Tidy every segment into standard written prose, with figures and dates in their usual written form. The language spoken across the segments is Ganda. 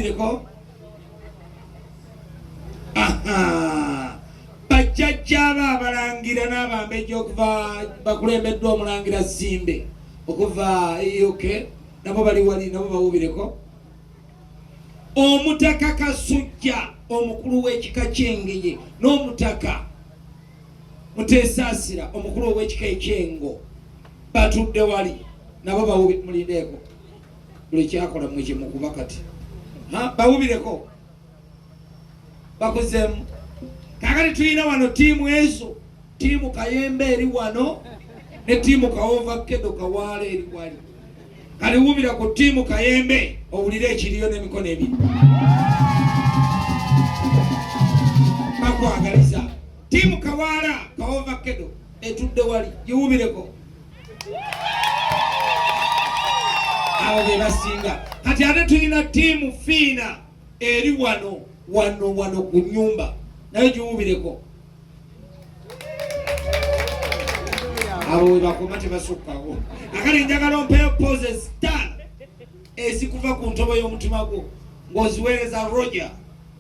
jiwubireko bajjajjaba abalangira n'abambejja okuva bakulembeddwa omulangira Simbe okuva okay nabo bali wali nabo bawubireko omutaka Kasujja omukulu w'ekika ky'Engeye n'omutaka Mutesaasira omukulu w'ekika ekyengo batudde wali nabo bawubireeko buli kyakola mwe mukuba kati bawubireko bakozeemu kakati tulina wano tiimu ezo tiimu Kayembe eri wano ne tiimu Kawovakedo Kawaala eri wali kali wubira ku tiimu Kayembe owulire ekiriyo n'emikono ebiri bakwagaliza tiimu Kawaala Kawovakedo etudde wali giwubireko abo be basinga kati ate tulina tiimu Fiina eri wano ku nyumba nayo giwubireko abo we bakoma tebasukkawo akali njagala ompeyo poses 5 ezikuva ku ntobo y'omutima gwo ng'oziweereza Roger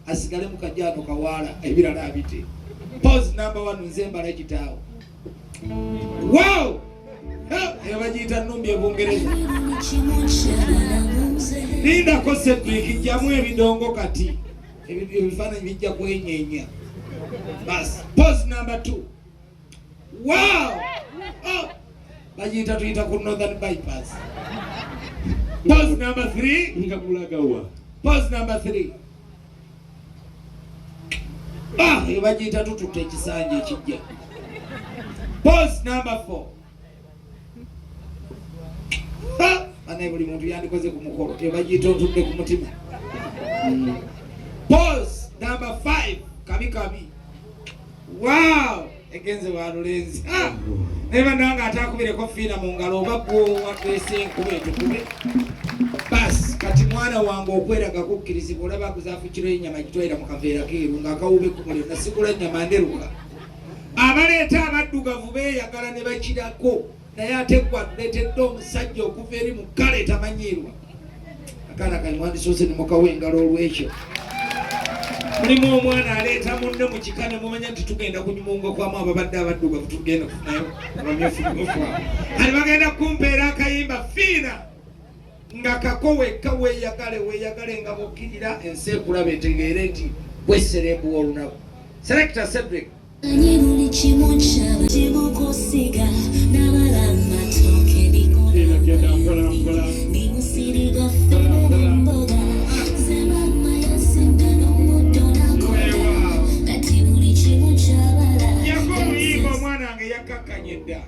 asigale mu Kajaado Kawaala ebirala abite pose number 1 nze mbala kitaawo wow eyo bagiyita nnumbi ebungereza lindako Cedric jjamu ebidongo kati ebifaananyi bijja kwenyeenya basi pose number 2 wow bagiyita tuyita ku Northern Bypass pose number 3 ngabulagawa pose number 3 eyo bagiyita tututte ekisanja ekijja pose number 4 anaye buli muntu yandikoze ku mukolo eyo bagiyita otudde ku mutima pose number 5 kabi wow egenze walulenzi neba nanga atakubireko Fiina mu ngalo oba gwo wakwese enkube etukube bas kati mwana wange okweraga kukkirizibwa olaba kuzafukiro ennyama gitwalira mu kaveera keeru ng'akawube ku muliro nasigula ennyama nderuka abaleeta abaddugavu beeyagala ne bakirako naye ate gwaletedde omusajja okuva eri mu kkale tamanyiirwa akaana kali mwandisoose ne mukawa engalo olw'ekyo mulimu omwana aleeta munne mu kika ne mumanya nti tugenda kunyumunga kwamu ababadde abaddugavu tugenda kufunayo abamyufu ali bagenda kumpeera akayimba Fiina nga kako wekka weeyagale nga mukkirira ensi ekulaba etegeere nti bwesereebuwa olunaku Selector Cedric buli kimu nkyaba kimukusiga n'abalama tooke ndimusiriga ffene n'emboga ze mama yasinga n'omuddo nakola kati buli kimu kyabala yakomuyimba omwana wange yakkakkanye dda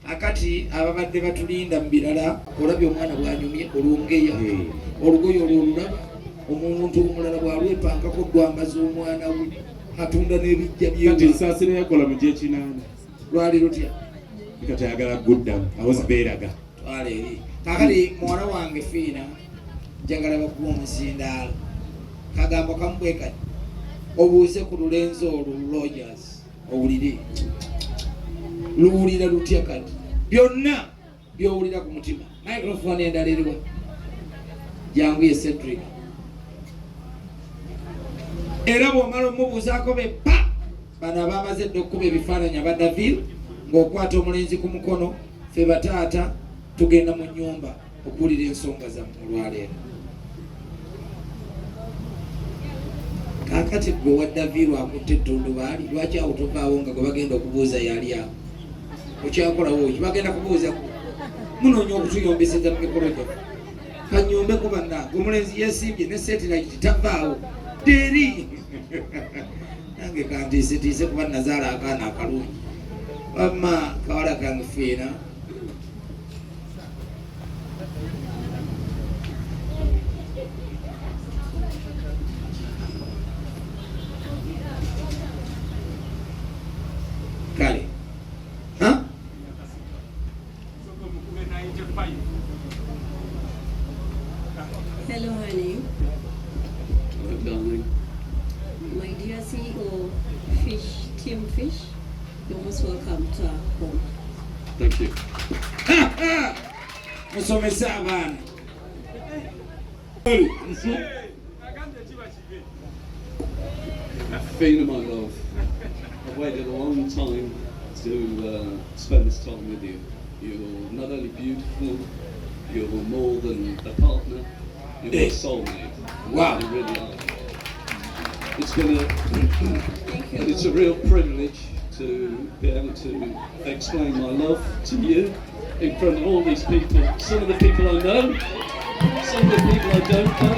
akati ababadde batulinda mu birala olabye omwana bwanyumye olungeya olugoye olwolulaba omuntu omulala bwalwepankako dwambaza omwana we atunda n'ebijja kati nsaasira yakola mu gyekinaana lwali lutya kati ayagala guddamu awo zibeeraga twala eri kakati muwala wange Fiina njagala bakuba omuzindaalo kagambo kamubwekati obuuze ku lulenzi olwo Rogers owulire luwulira lutya kati byonna byowulira ku mutima microphone endala eriwa jangu ye Cedric era bw'omala omubuuzaako bepa bano abamaze dde okukuba ebifaananyi abadaville ng'okwata omulenzi ku mukono ffe bataata tugenda mu nnyumba okuwulira ensonga zammwe olwaleero kaakati gwe wa daville akutte ettundu baali lwaki awo tovaawo nga gwe bagenda okubuuza yali awo okyakolawo ki bagenda kubuuza munoonya okutuyombeseza mu mikolo gyaffe kanyombeku bannange omulenzi yesimbye ne satellite tavaawo deri nange kantiisetiise kuba nazaala akaana akalungi wamma kawala kange Fiina kale Hello, honey. My dear CEO, Team Fish, you're most welcome to our home. Thank you. musomesa abaana Fiina, my love, I've waited a long time to spend this time with you. You're not only beautiful, you're more than a partner, you're a soulmate. Wow. You really are. It's been and it's a real privilege to be able to explain my love to you in front of all these people. Some of the people I know, some of the people I don't know.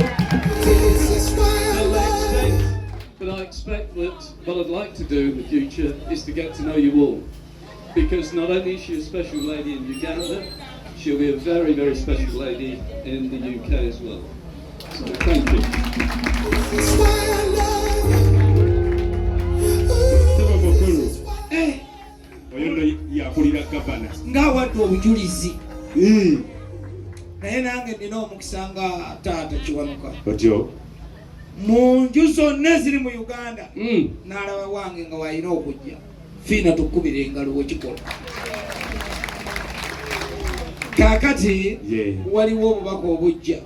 But I expect that what I'd like to do in the future is to get to know you all. Because not only is she a special lady in Uganda, she'll be a very, very special lady in the UK as well. So thank you. Sebo mukulu. Oyo nno yakulira gavana. ng'awadde obujulizi naye nange nina omukisa nga taata Kiwanuka Otyo. mu nju zonna eziri mu Uganda n'alaba wange nga walina okujja Fiina tukubira engalo wekikola kaakati waliwo obubaka obujja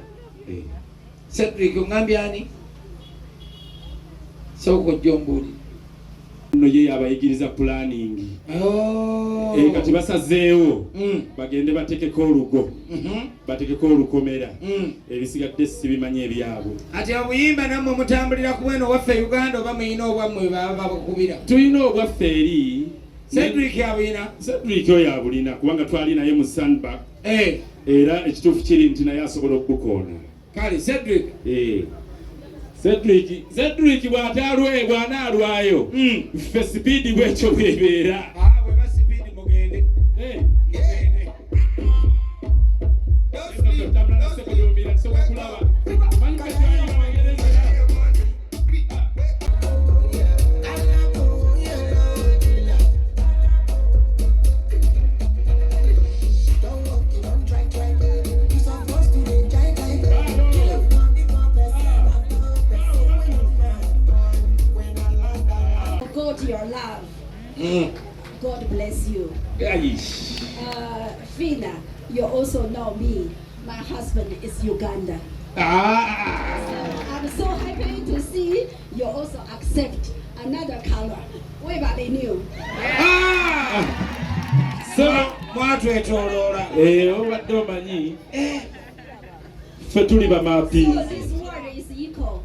Cedric ongambye ani sooka ojja ombuulire nno ye abayigiriza planning. Kati basazeewo bagende batekeko olugo batekeko olukomera ebisigadde sibimanyi ebyabwe. Ati obuyimba nammwe mutambulira ku bweno waffe Uganda oba muyina obwammwe baba bakubira? Tulina obwaffe eri. Cedric abulina? Cedric oyo abulina kubanga twali naye mu sandbag era ekituufu kiri nti naye asobola okukoona. Kale Cedric Cedric bw'anaalwayo ffe sipiidi bwekyo bwebeera. bweba sipiidi mugende God, your love. God bless you. Fiina, you also know me. My husband is Uganda. I'm so happy to see you also accept another color. Where are they new? mwatwetooloola obadde omanyi ffe tuli bamaapi. So this word is equal.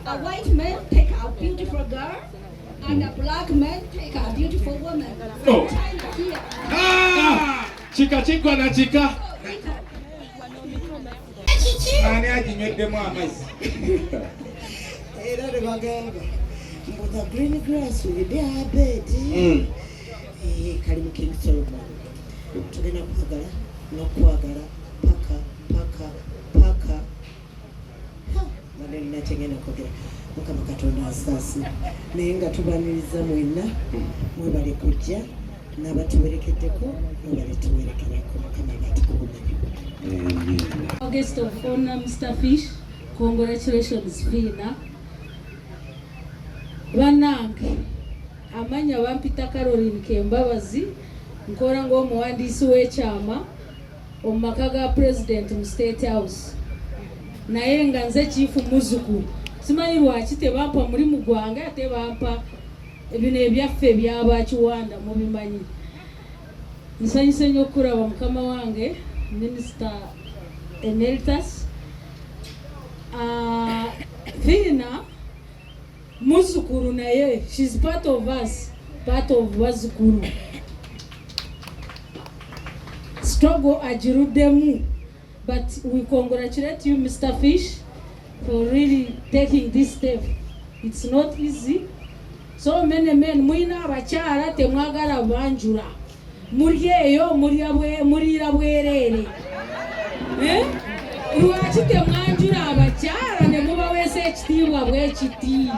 A white man take a beautiful girl, and a black man take a beautiful woman. Oh. China here. Kika kigwa na kika. ani aginywedemu amazzi Era nebagamba mbuza green grass with diabetes kali mu King Solomon tugenda kwagala n'okwagala paka nalina kyengenda kwogera Mukama Katonda asaasi naye nga tubaniriza mwenna mwebale kujja n'abatuwerekeddeko mwebale tuwerekereko Mukama batukuumire. Guest of honor, Mr. Fish, congratulations Fiina. Banange amanya bampita Caroline Kembabazi nkora ng'omuwandiisi w'ekyama omu maka ga president mu State House naye nga nze chifu muzuku simanyi lwaki tebampa mulimu gwange ate bampa ebino ebyaffe ebyabakiwanda mubimanyi. Nsanyuse nnyo okuraba mukama wange Minister Emeritus Fiina muzukuru naye, she's part of us, part of bazukuru. Struggle ajiruddemu, but we congratulate you Mr. Fish for really taking this step. It's not easy. So many men mwina abakyala temwagala banjula muri eyo murira bwerere lwaki temwanjula abakyala ne mubawesa ekitiibwa bwekiti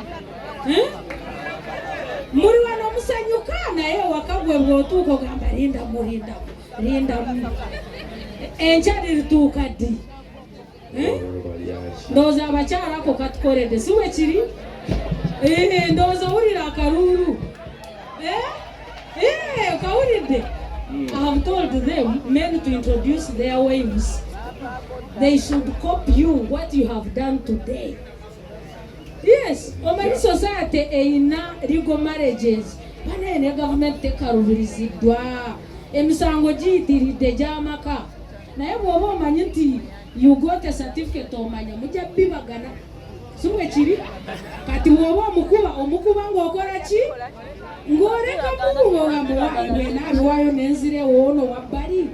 muri wano musanyuka naye waka gwe bw'otuuka ogamba lindamu enkya lirituuka ddi ndowooza abakyala ako katukoledde si we kiri ndowooza owulira akaluulu kawulidde. I have told them men to introduce their wives. They should copy you what you have done today. Yes, omani society eina legal marriages. Bana ne government tekarubirizidwa. Emisango giyitiridde gy'amaka. Naye bw'oba omanyi nti you got a certificate omanya mujja bibagana. Sumwe kiri kati bw'oba omukuba ng'okola ki? Ng'oleka mukuba ogamba wayo n'enzire woono wabbali.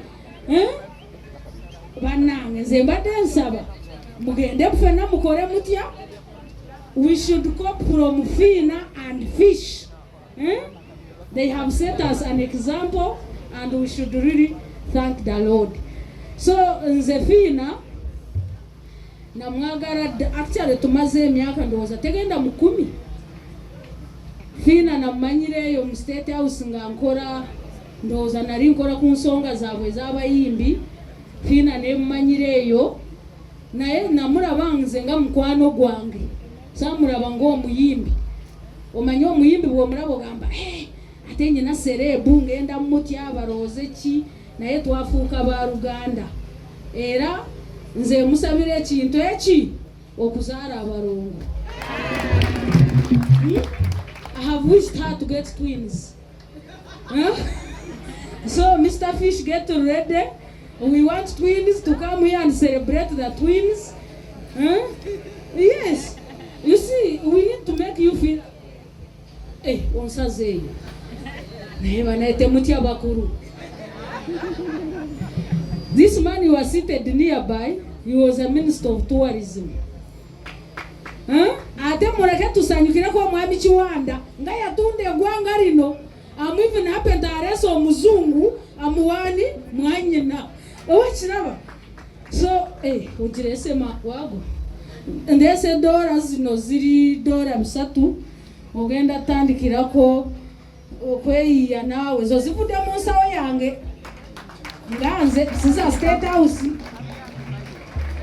Bannange nze mbadde nsaba mugende ffenna mukole mutya? We should cop from Fiina and fish. They have set us an example and we should really thank the Lord. So nze Fiina namwagala actually tumaze emyaka ndowooza tegenda mu 10. Fiina namumanyireyo mu State House nga nkola ndowooza nali nkola ku nsonga zaabwe ez'abayimbi. Fiina nemumanyireyo naye namulaba nze nga mukwano gwange saamulaba ng'omuyimbi. Omanyi omuyimbi bw'omulaba ogamba ate nyina serebu ngenda mutya abalooze ki naye twafuuka ba Luganda. Era nze musabira ekintu eki okuzaala abalongo. I have wished her to get twins. So Mr. Fish, get ready. We want twins to come here and celebrate the twins. Yes. You see, we need to make you feel. Onsazeyo. This man you are seated nearby, he was a minister of tourism. Ate muleke tusanyukire ko mwami Kiwanda nga yatunde eggwanga lino. I'm even happened to arrest omuzungu amuwani mwanyina. Owekiraba. So ugirese wago. Ndese dola zino ziri dola 3 ogenda tandikirako okweyiya nawe zo zivudde mu nsawo yange nganze siza State House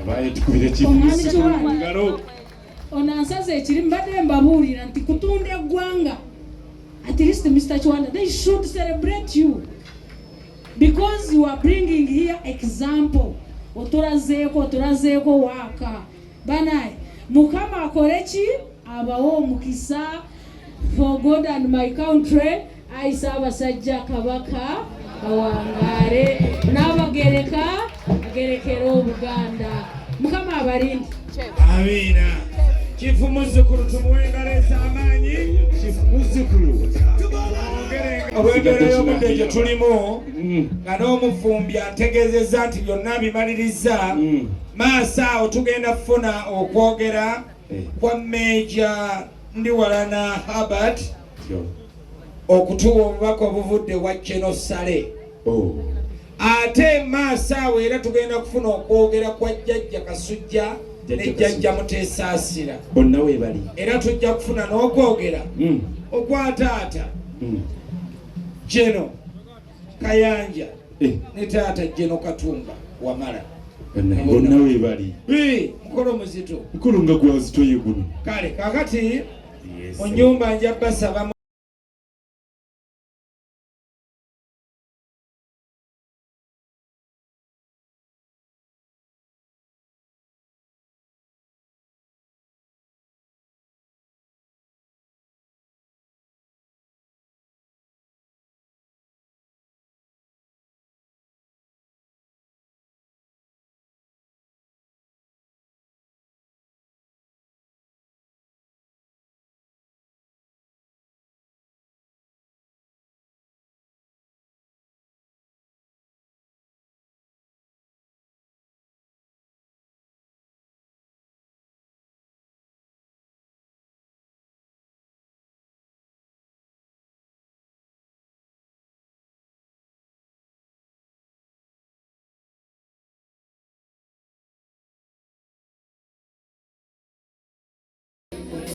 abaye tukubire kifusi ngalo onansaze ekiri mbadde mbabuulira nti kutunda eggwanga at least Mr. Kiwanda they should celebrate you because you are bringing here example otulazeeko waka banaye mukama akoleki abawo omukisa for God and my country aisa abasajja kabaka awangare n'abagereka agerekera Obuganda mukama abalindi. Amina. Chifu Muzukulu tumuwengaleza amanyi. Chifu Muzukulu obwembera y'omudeje tulimu nga n'omufumbi ategeezezza nti byonna bimaliriza. Maasa awo tugenda kufuna okwogera kwa Major Ndiwalana Herbert okutuwa obubaka obuvudde wa General Sale. Ate maasa awo era tugenda kufuna okwogera kwa Jjajja Kasujja ne Jjajja Muteesaasira. Bonna weebali. Era tujja kufuna n'okwogera okwa taata General Kayanja ne taata General Katumba Wamala. Bonna weebali. Mukolo muzito. Mukolo nga gwazitoye guno. Kale kakati mu nnyumba njabba saba